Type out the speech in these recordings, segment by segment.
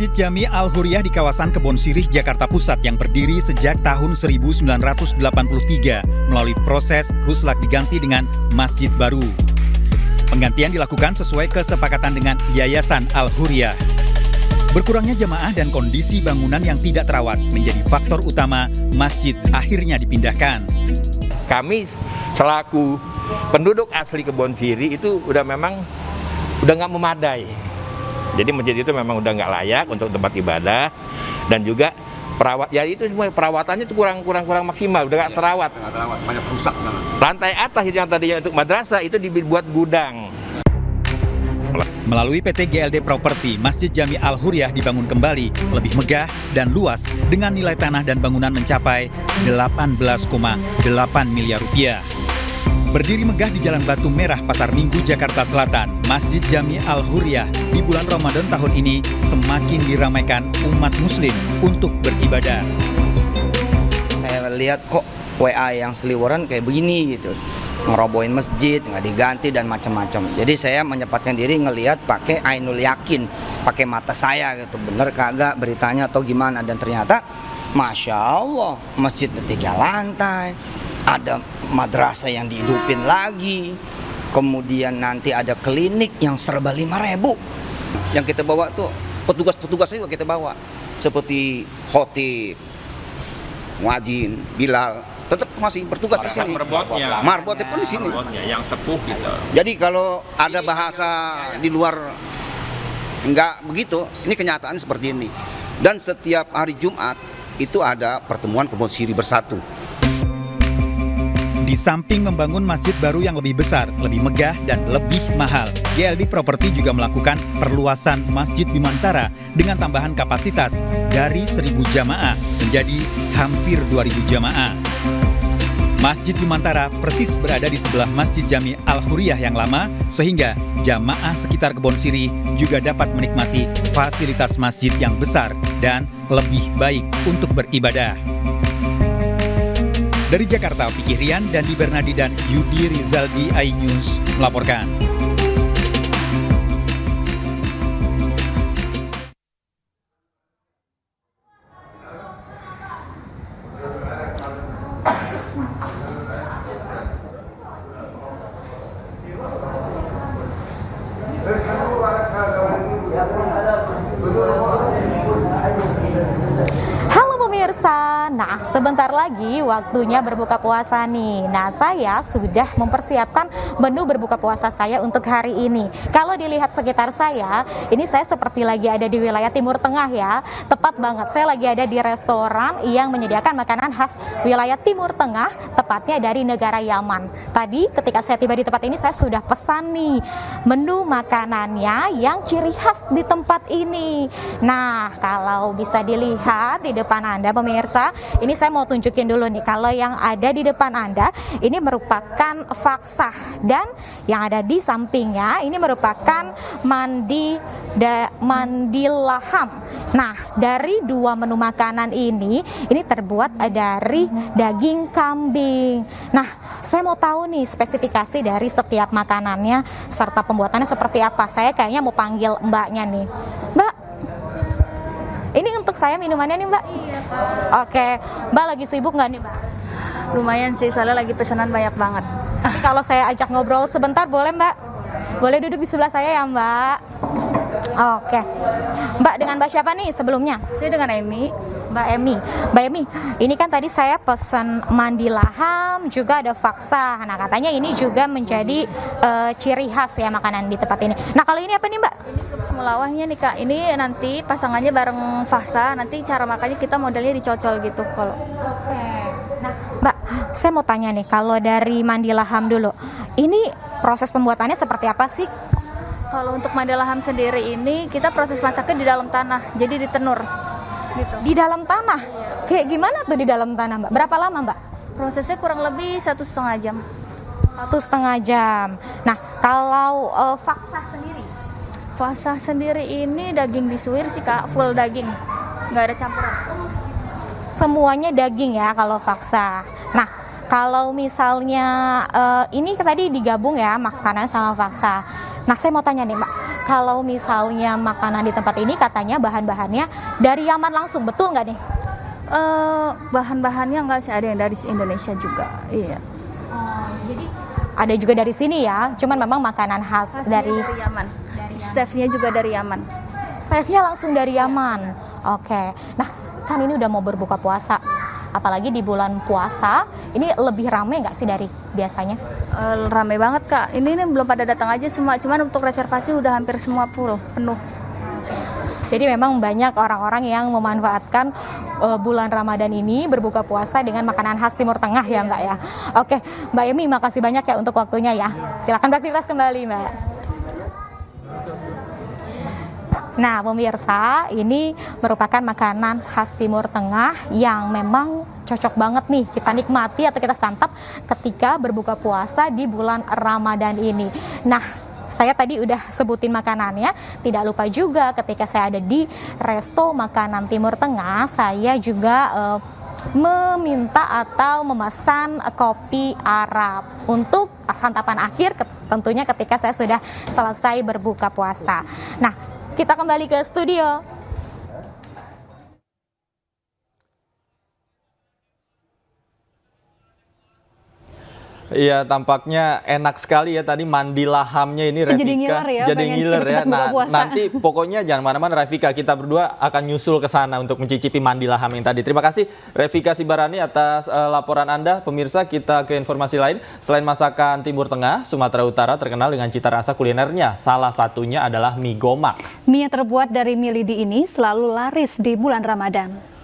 Masjid Jami Al-Huriyah di kawasan Kebon Sirih, Jakarta Pusat yang berdiri sejak tahun 1983 melalui proses ruslak diganti dengan masjid baru. Penggantian dilakukan sesuai kesepakatan dengan Yayasan Al-Huriyah. Berkurangnya jamaah dan kondisi bangunan yang tidak terawat menjadi faktor utama masjid akhirnya dipindahkan. Kami selaku penduduk asli Kebon Sirih itu udah nggak memadai. Jadi masjid itu memang udah nggak layak untuk tempat ibadah, dan juga perawatannya itu kurang maksimal, udah nggak terawat. Banyak rusak sana. Lantai atas yang tadinya untuk madrasah itu dibuat gudang. Melalui PT GLD Property, Masjid Jami Al-Huriyah dibangun kembali, lebih megah dan luas dengan nilai tanah dan bangunan mencapai 18,8 miliar rupiah. Berdiri megah di Jalan Batu Merah, Pasar Minggu, Jakarta Selatan, Masjid Jami Al-Huriyah di bulan Ramadan tahun ini semakin diramaikan umat muslim untuk beribadah. Saya lihat kok WA yang seliweran kayak begini gitu, ngerobohin masjid, nggak diganti dan macam-macam. Jadi saya menyempatkan diri ngelihat pakai ainul yakin, pakai mata saya gitu, bener kagak beritanya atau gimana. Dan ternyata Masya Allah, masjid 3 lantai, ada madrasah yang dihidupin lagi, kemudian nanti ada klinik yang serba 5.000. Yang kita bawa tuh petugas juga kita bawa, seperti khotib, muadzin, bilal, tetap masih bertugas di sini. Marbotnya pun di sini. Yang sepuh gitu. Jadi kalau ada bahasa di luar nggak begitu, ini kenyataan seperti ini. Dan setiap hari Jumat itu ada pertemuan Kebon Sirih bersatu. Di samping membangun masjid baru yang lebih besar, lebih megah, dan lebih mahal, GLD Property juga melakukan perluasan Masjid Bimantara dengan tambahan kapasitas dari 1.000 jamaah menjadi hampir 2.000 jamaah. Masjid Bimantara persis berada di sebelah Masjid Jami Al-Huriyah yang lama, sehingga jamaah sekitar Kebon Sirih juga dapat menikmati fasilitas masjid yang besar dan lebih baik untuk beribadah. Dari Jakarta, Fikih Rian, Dandi Bernadi, dan Yudi Rizaldi iNews melaporkan. Nah, sebentar lagi waktunya berbuka puasa nih. Nah, saya sudah mempersiapkan menu berbuka puasa saya untuk hari ini. Kalau dilihat sekitar saya, ini saya seperti lagi ada di wilayah Timur Tengah ya. Tepat banget, saya lagi ada di restoran yang menyediakan makanan khas wilayah Timur Tengah, tepatnya dari negara Yaman. Tadi ketika saya tiba di tempat ini, saya sudah pesan nih menu makanannya yang ciri khas di tempat ini. Nah, kalau bisa dilihat di depan Anda pemirsa, ini saya mau tunjukin dulu nih, kalau yang ada di depan Anda ini merupakan faksah, dan yang ada di sampingnya ini merupakan mandi laham. Nah, dari 2 menu makanan ini terbuat dari daging kambing. Nah, saya mau tahu nih spesifikasi dari setiap makanannya serta pembuatannya seperti apa. Saya kayaknya mau panggil mbaknya nih. Mbak, ini untuk saya minumannya nih, Mbak? Iya, Pak. Oke, Mbak lagi sibuk nggak nih, Mbak? Lumayan sih, soalnya lagi pesanan banyak banget. Tapi kalau saya ajak ngobrol sebentar boleh, Mbak? Boleh duduk di sebelah saya ya, Mbak? Oke. Mbak, dengan Mbak siapa nih sebelumnya? Saya dengan Emi. Mbak Emi, ini kan tadi saya pesan mandi laham, juga ada faksa. Nah, katanya ini juga menjadi ciri khas ya makanan di tempat ini. Nah, kalau ini apa nih, Mbak? Ini semulawahnya nih, Kak. Ini nanti pasangannya bareng faksa. Nanti cara makannya kita modelnya dicocol gitu kalau. Oke. Nah, Mbak, saya mau tanya nih, kalau dari mandi laham dulu, ini proses pembuatannya seperti apa sih? Kalau untuk mandi laham sendiri ini kita proses masaknya di dalam tanah, jadi ditenur gitu. Di dalam tanah? Kayak gimana tuh di dalam tanah, Mbak? Berapa lama, Mbak? Prosesnya kurang lebih 1,5 jam. 1,5 jam. Nah, kalau faksa sendiri? Faksa sendiri ini daging disuir sih, Kak, full daging, nggak ada campuran. Semuanya daging ya kalau faksa. Nah, kalau misalnya ini tadi digabung ya makanan sama faksa. Nah, saya mau tanya nih, Mbak, kalau misalnya makanan di tempat ini katanya bahan-bahannya dari Yaman langsung, betul nggak nih? Bahan-bahannya enggak sih, ada yang dari Indonesia juga. Iya. Jadi ada juga dari sini ya, cuman memang makanan khas dari Yaman. Chefnya juga dari Yaman. Chefnya langsung dari Yaman. Oke. Nah, kan ini udah mau berbuka puasa. Apalagi di bulan puasa, ini lebih rame nggak sih dari biasanya? Rame banget Kak. Ini belum pada datang aja semua, cuman untuk reservasi udah hampir semua penuh. Jadi memang banyak orang-orang yang memanfaatkan bulan Ramadan ini berbuka puasa dengan makanan khas Timur Tengah ya Mbak ya. Oke, Mbak Emi makasih banyak ya untuk waktunya ya. Silakan beraktivitas kembali Mbak. Nah pemirsa, ini merupakan makanan khas Timur Tengah yang memang cocok banget nih kita nikmati atau kita santap ketika berbuka puasa di bulan Ramadan ini. Nah, saya tadi udah sebutin makanannya, tidak lupa juga ketika saya ada di resto makanan Timur Tengah, saya juga meminta atau memesan kopi Arab untuk santapan akhir tentunya ketika saya sudah selesai berbuka puasa. Nah, kita kembali ke studio. Iya, tampaknya enak sekali ya tadi mandi lahamnya ini Revika. Jadi ngiler ya, jadi ngiler ya. Nah, puasa. nanti pokoknya jangan mana-mana Revika, kita berdua akan nyusul ke sana untuk mencicipi mandi laham yang tadi. Terima kasih Revika Sibarani atas laporan Anda. Pemirsa, kita ke informasi lain. Selain masakan Timur Tengah, Sumatera Utara terkenal dengan cita rasa kulinernya. Salah satunya adalah mie gomak. Mie yang terbuat dari mie lidi ini selalu laris di bulan Ramadan.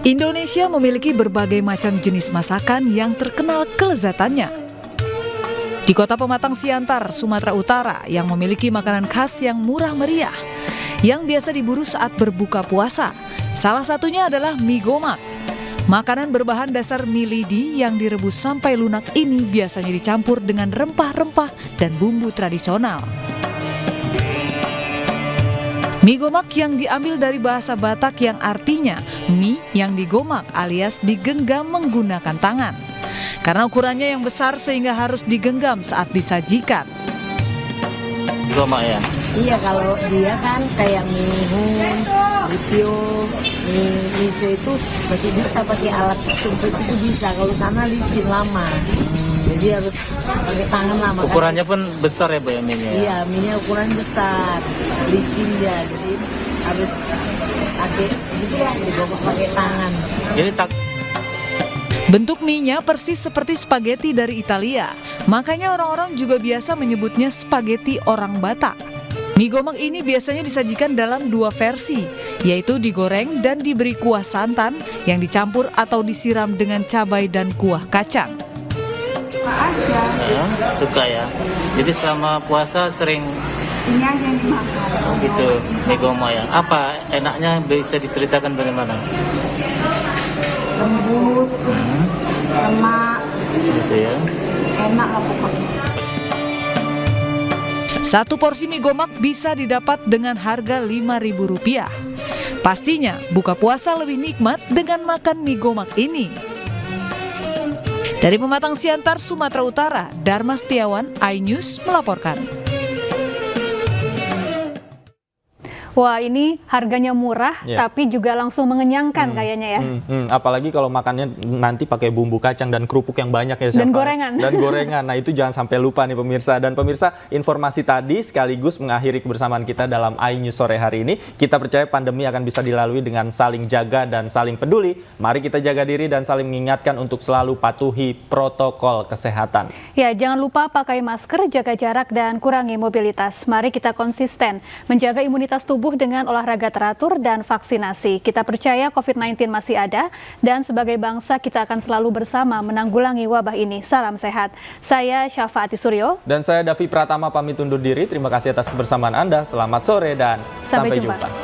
Indonesia memiliki berbagai macam jenis masakan yang terkenal kelezatannya. Di kota Pematang Siantar, Sumatera Utara yang memiliki makanan khas yang murah meriah, yang biasa diburu saat berbuka puasa. Salah satunya adalah mie gomak. Makanan berbahan dasar mie lidi yang direbus sampai lunak ini biasanya dicampur dengan rempah-rempah dan bumbu tradisional. Mie gomak yang diambil dari bahasa Batak yang artinya mie yang digomak alias digenggam menggunakan tangan. Karena ukurannya yang besar sehingga harus digenggam saat disajikan. Gomak ya? Iya, kalau dia kan kayak mie hun, lipio, mie mise itu masih bisa pakai alat sumpit itu bisa. Kalau karena licin lama. Jadi harus pakai tangan lama. Ukurannya pun besar ya Bu ya mie-nya? Iya, mie-nya ukuran besar, licin dia. Jadi harus pakai gitu lah, digomak pakai tangan. Jadi Bentuk mie-nya persis seperti spaghetti dari Italia. Makanya orang-orang juga biasa menyebutnya spaghetti orang Batak. Mie gomak ini biasanya disajikan dalam dua versi, yaitu digoreng dan diberi kuah santan yang dicampur atau disiram dengan cabai dan kuah kacang. Ya, suka ya. Jadi selama puasa sering ini aja yang dimakan. gitu mie gomak ya. Apa enaknya bisa diceritakan bagaimana? Lembut, lemak, Gitu ya. enak lah pokoknya. Satu porsi mie gomak bisa didapat dengan harga Rp5.000. Pastinya buka puasa lebih nikmat dengan makan mie gomak ini. Dari Pematang Siantar, Sumatera Utara, Dharma Setiawan, iNews melaporkan. Wah, ini harganya murah, Ya. tapi juga langsung mengenyangkan kayaknya ya. Apalagi kalau makannya nanti pakai bumbu kacang dan kerupuk yang banyak ya. Dan Syafa. gorengan. Dan gorengan. Nah itu jangan sampai lupa nih pemirsa. Dan pemirsa, informasi tadi sekaligus mengakhiri kebersamaan kita dalam iNews sore hari ini. Kita percaya pandemi akan bisa dilalui dengan saling jaga dan saling peduli. Mari kita jaga diri dan saling mengingatkan untuk selalu patuhi protokol kesehatan. Ya, jangan lupa pakai masker, jaga jarak, dan kurangi mobilitas. Mari kita konsisten menjaga imunitas tubuh dengan olahraga teratur dan vaksinasi. Kita percaya COVID-19 masih ada dan sebagai bangsa kita akan selalu bersama menanggulangi wabah ini. Salam sehat. Saya Syafa Ati Suryo. Dan saya Davi Pratama pamit undur diri. Terima kasih atas kebersamaan Anda. Selamat sore dan sampai jumpa.